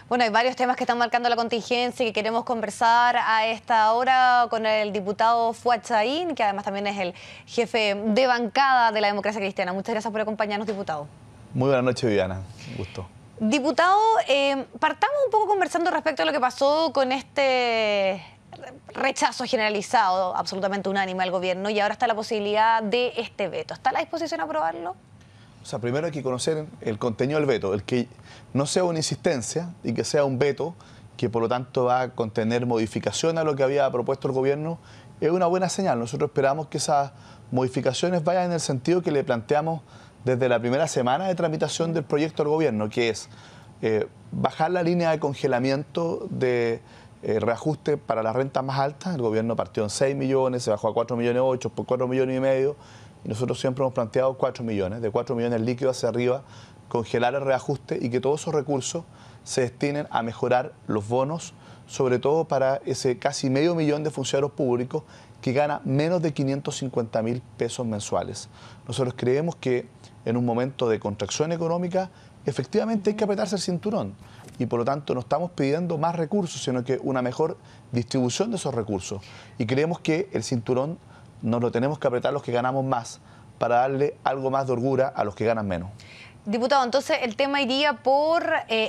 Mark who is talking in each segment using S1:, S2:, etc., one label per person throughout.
S1: Bueno, hay varios temas que están marcando la contingencia y que queremos conversar a esta hora con el diputado Fuad Chahín, que además también es el jefe de bancada de la Democracia Cristiana. Muchas gracias por acompañarnos, diputado.
S2: Muy buenas noches, Viviana. Un gusto.
S1: Diputado, partamos un poco conversando respecto a lo que pasó con este rechazo generalizado, absolutamente unánime al gobierno, y ahora está la posibilidad de este veto. ¿Está a la disposición a aprobarlo?
S2: O sea, primero hay que conocer el contenido del veto, el que no sea una insistencia y que sea un veto que por lo tanto va a contener modificación a lo que había propuesto el gobierno, es una buena señal. Nosotros esperamos que esas modificaciones vayan en el sentido que le planteamos desde la primera semana de tramitación del proyecto del gobierno, que es bajar la línea de congelamiento de reajuste para las rentas más altas. El gobierno partió en 6 millones, se bajó a 4,8 millones, por 4,5 millones, y nosotros siempre hemos planteado 4 millones, de 4 millones líquidos hacia arriba, congelar el reajuste y que todos esos recursos se destinen a mejorar los bonos, sobre todo para ese casi medio millón de funcionarios públicos que gana menos de 550.000 pesos mensuales. Nosotros creemos que en un momento de contracción económica, efectivamente hay que apretarse el cinturón y por lo tanto no estamos pidiendo más recursos, sino que una mejor distribución de esos recursos. Y creemos que el cinturón nos lo tenemos que apretar los que ganamos más para darle algo más de holgura a los que ganan menos.
S1: Diputado, entonces el tema iría por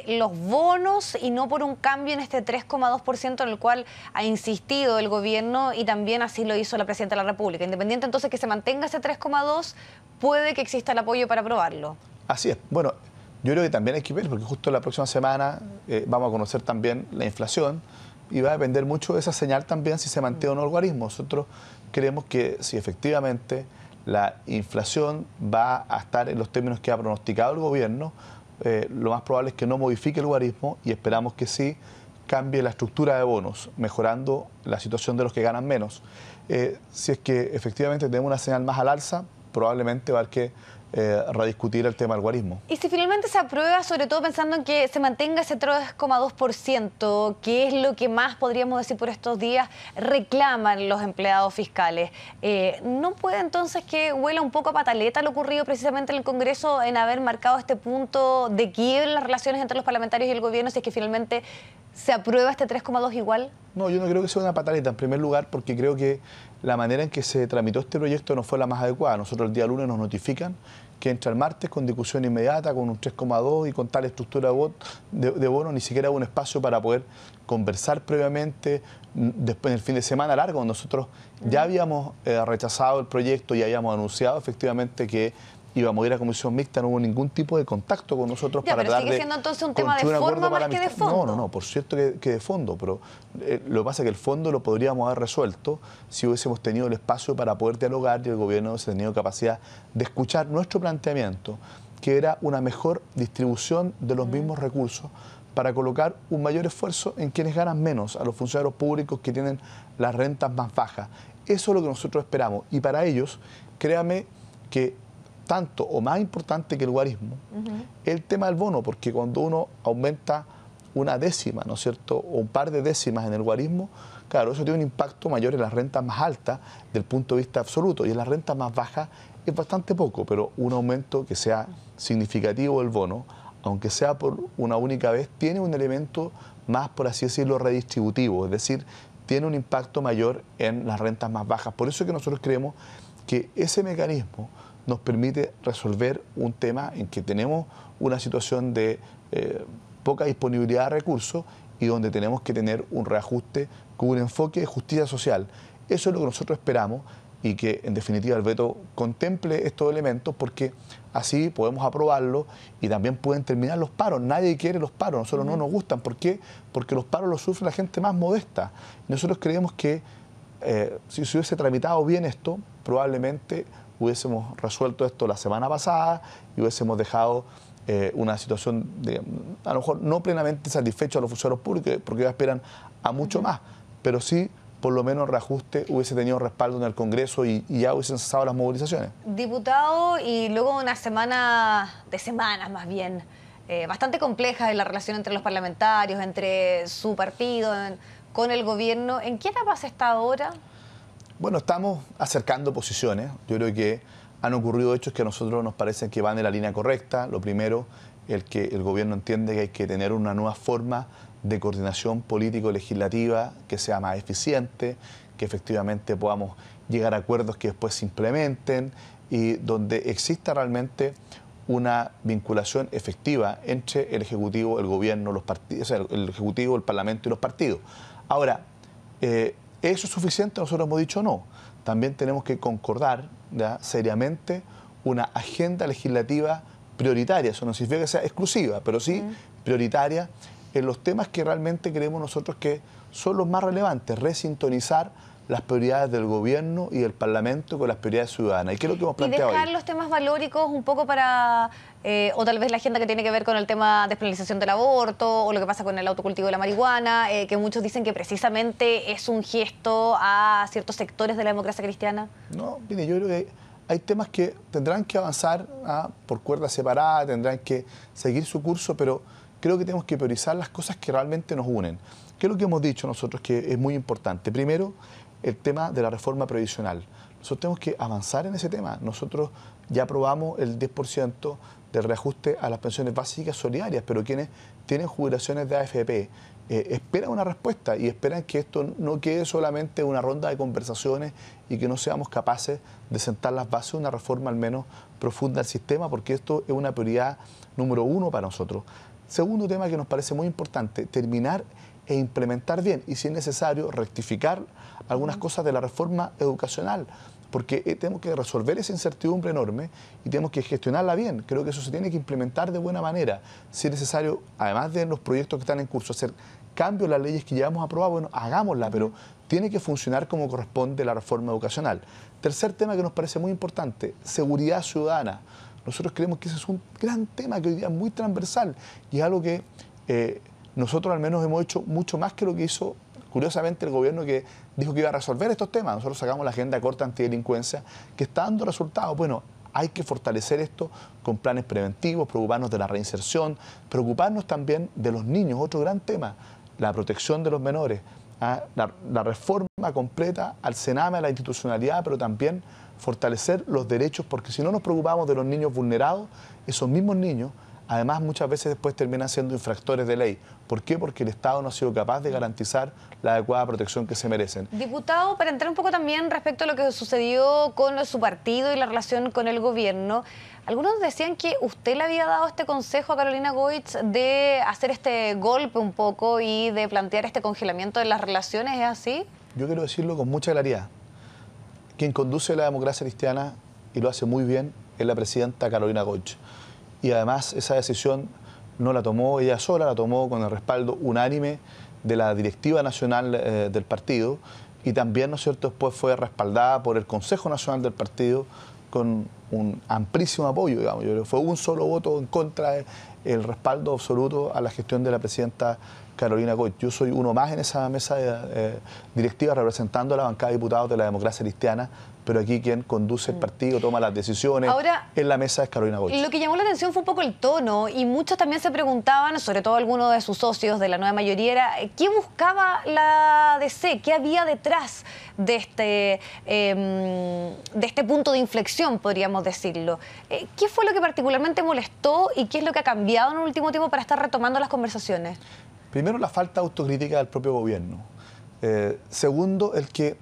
S1: los bonos y no por un cambio en este 3,2% en el cual ha insistido el gobierno y también así lo hizo la Presidenta de la República. Independiente entonces que se mantenga ese 3,2%, puede que exista el apoyo para aprobarlo. Así
S2: es. Bueno, yo creo que también hay que ver, porque justo la próxima semana vamos a conocer también la inflación y va a depender mucho de esa señal también si se mantiene o no el guarismo. Nosotros creemos que si efectivamente la inflación va a estar en los términos que ha pronosticado el gobierno, lo más probable es que no modifique el guarismo y esperamos que sí cambie la estructura de bonos, mejorando la situación de los que ganan menos. Si es que efectivamente tenemos una señal más al alza, probablemente va a haber que rediscutir el tema del guarismo.
S1: Y si finalmente se aprueba, sobre todo pensando en que se mantenga ese 3,2%, que es lo que más, podríamos decir por estos días, reclaman los empleados fiscales, ¿no puede entonces que huela un poco a pataleta lo ocurrido precisamente en el Congreso en haber marcado este punto de quiebre en las relaciones entre los parlamentarios y el gobierno, si es que finalmente se aprueba este 3,2 igual?
S2: No, yo no creo que sea una pataleta, en primer lugar, porque creo que la manera en que se tramitó este proyecto no fue la más adecuada. Nosotros el día lunes nos notifican que entra el martes con discusión inmediata, con un 3,2 y con tal estructura de bono, ni siquiera hubo un espacio para poder conversar previamente. Después del fin de semana largo, nosotros ya habíamos rechazado el proyecto y habíamos anunciado efectivamente que íbamos a ir a comisión mixta, no hubo ningún tipo de contacto con nosotros para
S1: pero sigue siendo entonces un tema de forma más que de fondo.
S2: No, por cierto que de fondo, pero lo que pasa es que el fondo lo podríamos haber resuelto si hubiésemos tenido el espacio para poder dialogar y el gobierno hubiese tenido capacidad de escuchar nuestro planteamiento, que era una mejor distribución de los mismos recursos para colocar un mayor esfuerzo en quienes ganan menos, a los funcionarios públicos que tienen las rentas más bajas. Eso es lo que nosotros esperamos y para ellos, créame que tanto o más importante que el guarismo, el tema del bono, porque cuando uno aumenta una décima, ¿no es cierto?, o un par de décimas en el guarismo, claro, eso tiene un impacto mayor en las rentas más altas del punto de vista absoluto, y en las rentas más bajas es bastante poco, pero un aumento que sea significativo del bono, aunque sea por una única vez, tiene un elemento más, por así decirlo, redistributivo, es decir, tiene un impacto mayor en las rentas más bajas. Por eso es que nosotros creemos que ese mecanismo nos permite resolver un tema en que tenemos una situación de poca disponibilidad de recursos y donde tenemos que tener un reajuste con un enfoque de justicia social. Eso es lo que nosotros esperamos y que en definitiva el veto contemple estos elementos porque así podemos aprobarlo y también pueden terminar los paros. Nadie quiere los paros, nosotros no nos gustan. ¿Por qué? Porque los paros los sufre la gente más modesta. Nosotros creemos que si se hubiese tramitado bien esto, probablemente hubiésemos resuelto esto la semana pasada y hubiésemos dejado una situación de, a lo mejor no plenamente satisfecho a los funcionarios públicos, porque ellos esperan a mucho más, pero sí por lo menos el reajuste hubiese tenido respaldo en el Congreso y ya hubiesen cesado las movilizaciones.
S1: Diputado, y luego una semanas más bien, bastante complejas en la relación entre los parlamentarios, entre su partido, con el gobierno, ¿en qué etapa se está ahora?
S2: Bueno, estamos acercando posiciones. Yo creo que han ocurrido hechos que a nosotros nos parecen que van en la línea correcta. Lo primero el que el gobierno entiende que hay que tener una nueva forma de coordinación político-legislativa que sea más eficiente, que efectivamente podamos llegar a acuerdos que después se implementen y donde exista realmente una vinculación efectiva entre el Ejecutivo, el Gobierno, los partidos, o sea, el Ejecutivo, el Parlamento y los partidos. Ahora, ¿eso es suficiente? Nosotros hemos dicho no. También tenemos que concordar, ¿ya?, seriamente una agenda legislativa prioritaria. Eso no significa que sea exclusiva, pero sí prioritaria en los temas que realmente creemos nosotros que son los más relevantes, resintonizar las prioridades del gobierno y del Parlamento con las prioridades ciudadanas. ¿Y qué es lo que hemos planteado
S1: y dejar
S2: ahí?
S1: los temas valóricos un poco para, o tal vez la agenda que tiene que ver con el tema de despenalización del aborto, o lo que pasa con el autocultivo de la marihuana, que muchos dicen que precisamente es un gesto a ciertos sectores de la democracia cristiana?
S2: No, mire, yo creo que hay temas que tendrán que avanzar por cuerdas separadas, tendrán que seguir su curso, pero creo que tenemos que priorizar las cosas que realmente nos unen. ¿Qué es lo que hemos dicho nosotros que es muy importante? Primero, el tema de la reforma previsional. Nosotros tenemos que avanzar en ese tema. Nosotros ya aprobamos el 10% del reajuste a las pensiones básicas solidarias, pero quienes tienen jubilaciones de AFP esperan una respuesta y esperan que esto no quede solamente una ronda de conversaciones y que no seamos capaces de sentar las bases de una reforma al menos profunda del sistema, porque esto es una prioridad número uno para nosotros. Segundo tema que nos parece muy importante, terminar e implementar bien y, si es necesario, rectificar algunas cosas de la reforma educacional, porque tenemos que resolver esa incertidumbre enorme y tenemos que gestionarla bien. Creo que eso se tiene que implementar de buena manera. Si es necesario, además de los proyectos que están en curso, hacer cambios en las leyes que ya hemos aprobado, bueno, hagámosla, pero tiene que funcionar como corresponde la reforma educacional. Tercer tema que nos parece muy importante, seguridad ciudadana. Nosotros creemos que ese es un gran tema que hoy día es muy transversal y es algo que nosotros al menos hemos hecho mucho más que lo que hizo, curiosamente, el gobierno, que dijo que iba a resolver estos temas. Nosotros sacamos la agenda corta antidelincuencia que está dando resultados. Bueno, hay que fortalecer esto con planes preventivos, preocuparnos de la reinserción, preocuparnos también de los niños, otro gran tema, la protección de los menores, la reforma completa al Sename, a la institucionalidad, pero también fortalecer los derechos, porque si no nos preocupamos de los niños vulnerados, esos mismos niños, además, muchas veces después terminan siendo infractores de ley. ¿Por qué? Porque el Estado no ha sido capaz de garantizar la adecuada protección que se merecen.
S1: Diputado, para entrar un poco también respecto a lo que sucedió con su partido y la relación con el gobierno, algunos decían que usted le había dado este consejo a Carolina Goich de hacer este golpe un poco y de plantear este congelamiento de las relaciones, ¿es así?
S2: Yo quiero decirlo con mucha claridad. Quien conduce la democracia cristiana, y lo hace muy bien, es la presidenta Carolina Goich. Y además esa decisión no la tomó ella sola, la tomó con el respaldo unánime de la directiva nacional del partido y también, ¿no es cierto?, después fue respaldada por el Consejo Nacional del partido con un amplísimo apoyo, digamos. Yo creo que fue un solo voto en contra del respaldo absoluto a la gestión de la presidenta Carolina Goich. Yo soy uno más en esa mesa directiva representando a la bancada de diputados de la democracia cristiana, pero aquí quien conduce el partido, toma las decisiones.
S1: Ahora,
S2: en la mesa es Carolina Goich.
S1: Lo que llamó la atención fue un poco el tono y muchos también se preguntaban, sobre todo algunos de sus socios de la nueva mayoría, era ¿qué buscaba la DC? ¿Qué había detrás de este punto de inflexión, podríamos decirlo? ¿Qué fue lo que particularmente molestó y qué es lo que ha cambiado en el último tiempo para estar retomando las conversaciones?
S2: Primero, la falta de autocrítica del propio gobierno. Segundo, el que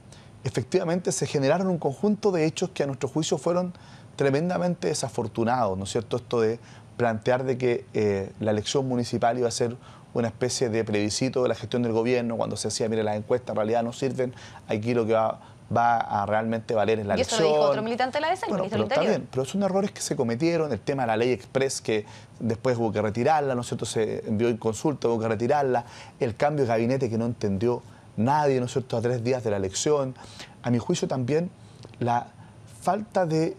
S2: efectivamente se generaron un conjunto de hechos que a nuestro juicio fueron tremendamente desafortunados, ¿no es cierto? Esto de plantear de que la elección municipal iba a ser una especie de plebiscito de la gestión del gobierno, cuando se decía, mire, las encuestas en realidad no sirven, aquí lo que va a realmente valer es la elección.
S1: Y eso lo dijo otro militante de la DC, el ministro del Interior.
S2: Está bien, pero son errores que se cometieron, el tema de la ley Express, que después hubo que retirarla, ¿no es cierto? Se envió en consulta, hubo que retirarla, el cambio de gabinete que no entendió nadie, ¿no es cierto?, a 3 días de la elección. A mi juicio también la falta de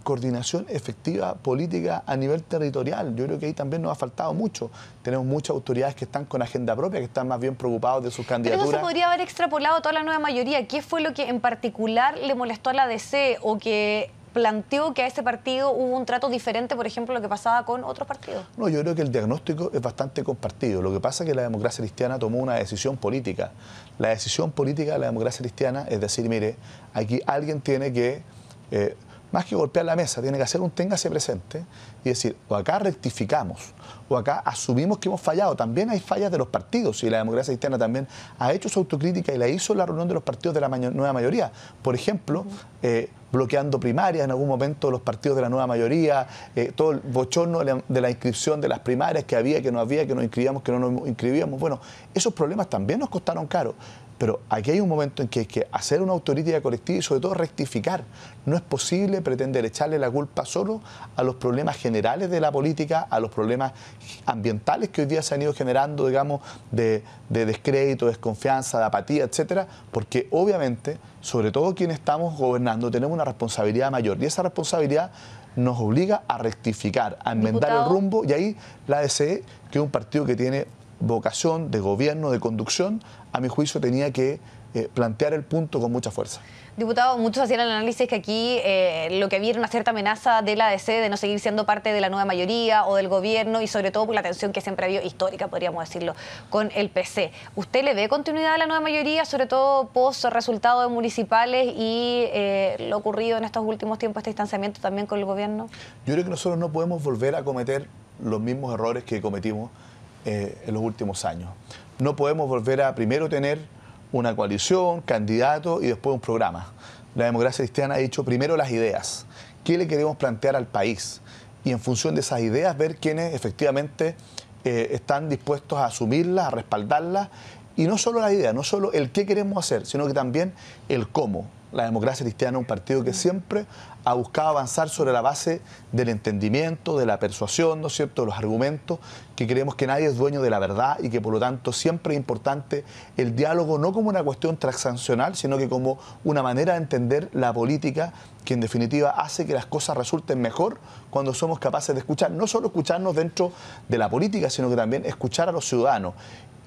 S2: coordinación efectiva política a nivel territorial. Yo creo que ahí también nos ha faltado mucho. Tenemos muchas autoridades que están con agenda propia, que están más bien preocupados de sus candidaturas.
S1: Pero eso se podría haber extrapolado a toda la nueva mayoría. ¿Qué fue lo que en particular le molestó a la DC o que planteó que a ese partido hubo un trato diferente, por ejemplo, lo que pasaba con otros partidos?
S2: No, yo creo que el diagnóstico es bastante compartido. Lo que pasa es que la democracia cristiana tomó una decisión política. La decisión política de la democracia cristiana es decir, mire, aquí alguien tiene que más que golpear la mesa, tiene que hacer un téngase presente y decir, o acá rectificamos, o acá asumimos que hemos fallado. También hay fallas de los partidos y la democracia cristiana también ha hecho su autocrítica y la hizo en la reunión de los partidos de la nueva mayoría. Por ejemplo, bloqueando primarias en algún momento los partidos de la nueva mayoría, todo el bochorno de la inscripción de las primarias que había, que no había, que nos inscribíamos, que no nos inscribíamos. Bueno, esos problemas también nos costaron caro. Pero aquí hay un momento en que hay que hacer una autocrítica colectiva y sobre todo rectificar. No es posible pretender echarle la culpa solo a los problemas generales de la política, a los problemas ambientales que hoy día se han ido generando, digamos, de descrédito, desconfianza, de apatía, etcétera, porque obviamente, sobre todo quienes estamos gobernando, tenemos una responsabilidad mayor y esa responsabilidad nos obliga a rectificar, a enmendar el rumbo y ahí la ADC, que es un partido que tiene vocación de gobierno, de conducción, a mi juicio tenía que plantear el punto con mucha fuerza.
S1: Diputado, muchos hacían el análisis que aquí lo que había era una cierta amenaza de la ADC de no seguir siendo parte de la nueva mayoría o del gobierno y sobre todo por la tensión que siempre ha habido, histórica podríamos decirlo, con el PC. ¿Usted le ve continuidad a la nueva mayoría, sobre todo post resultados municipales y lo ocurrido en estos últimos tiempos, este distanciamiento también con el gobierno?
S2: Yo creo que nosotros no podemos volver a cometer los mismos errores que cometimos en los últimos años. No podemos volver a primero tener una coalición, candidato y después un programa. La democracia cristiana ha dicho primero las ideas. ¿Qué le queremos plantear al país? Y en función de esas ideas ver quiénes efectivamente están dispuestos a asumirlas, a respaldarlas. Y no solo la idea, no solo el qué queremos hacer, sino que también el cómo. La democracia cristiana es un partido que siempre ha buscado avanzar sobre la base del entendimiento, de la persuasión, ¿no es cierto?, de los argumentos, que creemos que nadie es dueño de la verdad y que por lo tanto siempre es importante el diálogo no como una cuestión transaccional, sino que como una manera de entender la política que en definitiva hace que las cosas resulten mejor cuando somos capaces de escuchar, no solo escucharnos dentro de la política, sino que también escuchar a los ciudadanos.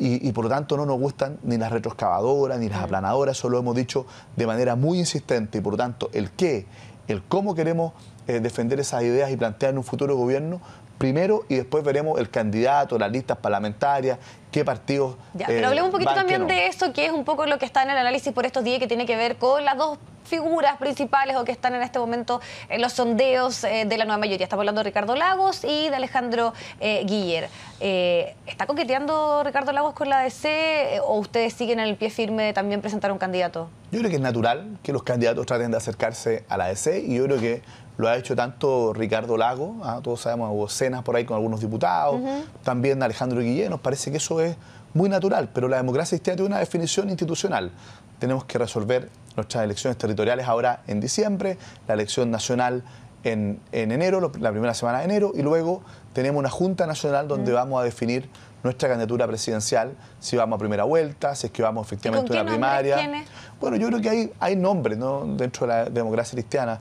S2: Y por lo tanto no nos gustan ni las retroexcavadoras ni las aplanadoras, eso lo hemos dicho de manera muy insistente y por lo tanto el qué, el cómo queremos defender esas ideas y plantear en un futuro gobierno primero y después veremos el candidato, las listas parlamentarias, qué partidos.
S1: Ya, pero hablemos un poquito también de eso, que es un poco lo que está en el análisis por estos días, que tiene que ver con las dos figuras principales o que están en este momento en los sondeos de la nueva mayoría. Estamos hablando de Ricardo Lagos y de Alejandro Guiller. ¿Está coqueteando Ricardo Lagos con la ADC o ustedes siguen en el pie firme de también presentar un candidato?
S2: Yo creo que es natural que los candidatos traten de acercarse a la ADC y yo creo que lo ha hecho tanto Ricardo Lagos, todos sabemos, hubo cenas por ahí con algunos diputados, también Alejandro Guiller, nos parece que eso es muy natural, pero la democracia cristiana tiene una definición institucional. Tenemos que resolver nuestras elecciones territoriales ahora en diciembre, la elección nacional en enero, la primera semana de enero, y luego tenemos una Junta Nacional donde vamos a definir nuestra candidatura presidencial, si vamos a primera vuelta, si es que vamos efectivamente a una primaria.
S1: ¿Quiénes?
S2: Bueno, yo creo que hay nombres, ¿no?, dentro de la democracia cristiana.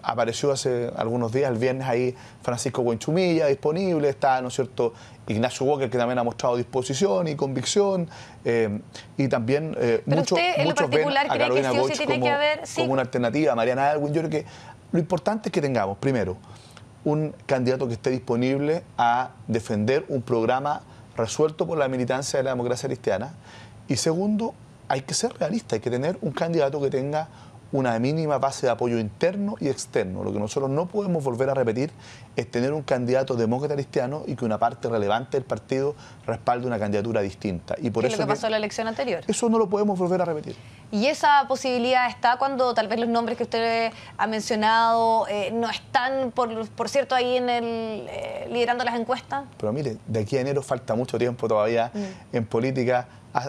S2: Apareció hace algunos días, el viernes, ahí Francisco Buenchumilla disponible, está, ¿no es cierto?, Ignacio Walker, que también ha mostrado disposición y convicción, y también muchos ven a Carolina Goich como una alternativa, a Mariana Adelwin. Yo creo que lo importante es que tengamos, primero, un candidato que esté disponible a defender un programa resuelto por la militancia de la democracia cristiana. Y segundo, hay que ser realista, hay que tener un candidato que tenga una mínima base de apoyo interno y externo. Lo que nosotros no podemos volver a repetir es tener un candidato demócrata cristiano y que una parte relevante del partido respalde una candidatura distinta. Y por
S1: ¿Qué es
S2: eso
S1: lo que pasó en la elección anterior?
S2: Eso no lo podemos volver a repetir.
S1: ¿Y esa posibilidad está cuando tal vez los nombres que usted ha mencionado no están, por cierto, ahí en liderando las encuestas?
S2: Pero mire, de aquí a enero falta mucho tiempo todavía en política.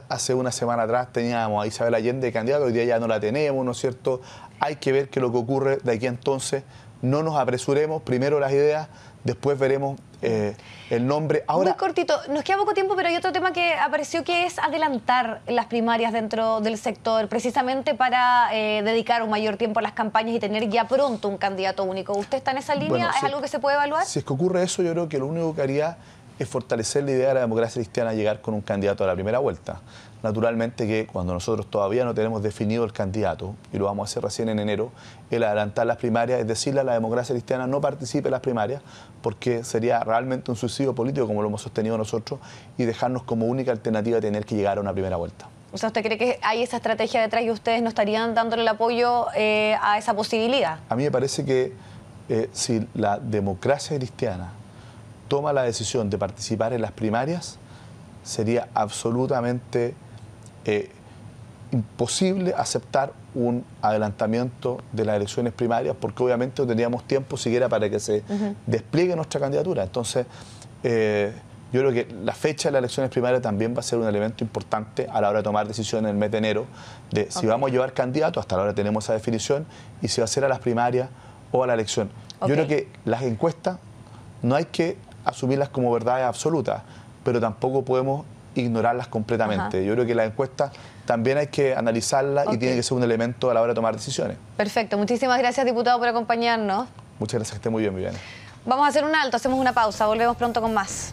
S2: Hace una semana atrás teníamos a Isabel Allende de candidata, hoy día ya no la tenemos, ¿no es cierto? Hay que ver qué es lo que ocurre de aquí a entonces. No nos apresuremos, primero las ideas, después veremos el nombre. Ahora,
S1: muy cortito, nos queda poco tiempo, pero hay otro tema que apareció que es adelantar las primarias dentro del sector, precisamente para dedicar un mayor tiempo a las campañas y tener ya pronto un candidato único. ¿Usted está en esa línea?
S2: Bueno,
S1: ¿Es algo que se puede evaluar?
S2: Si es que ocurre eso, yo creo que lo único que haría es fortalecer la idea de la democracia cristiana llegar con un candidato a la primera vuelta. Naturalmente que cuando nosotros todavía no tenemos definido el candidato, y lo vamos a hacer recién en enero, el adelantar las primarias es decirle a la democracia cristiana no participe en las primarias, porque sería realmente un suicidio político, como lo hemos sostenido nosotros, y dejarnos como única alternativa tener que llegar a una primera vuelta.
S1: O sea, ¿usted cree que hay esa estrategia detrás y ustedes no estarían dándole el apoyo a esa posibilidad?
S2: A mí me parece que si la democracia cristiana toma la decisión de participar en las primarias, sería absolutamente imposible aceptar un adelantamiento de las elecciones primarias, porque obviamente no tendríamos tiempo siquiera para que se despliegue nuestra candidatura. Entonces, yo creo que la fecha de las elecciones primarias también va a ser un elemento importante a la hora de tomar decisiones en el mes de enero, de si vamos a llevar candidatos, hasta ahora tenemos esa definición, y si va a ser a las primarias o a la elección. Yo creo que las encuestas no hay que asumirlas como verdades absolutas, pero tampoco podemos ignorarlas completamente. Yo creo que las encuestas también hay que analizarlas y tiene que ser un elemento a la hora de tomar decisiones.
S1: Perfecto. Muchísimas gracias, diputado, por acompañarnos.
S2: Muchas gracias, que esté muy bien, Viviana.
S1: Vamos a hacer un alto, hacemos una pausa, volvemos pronto con más.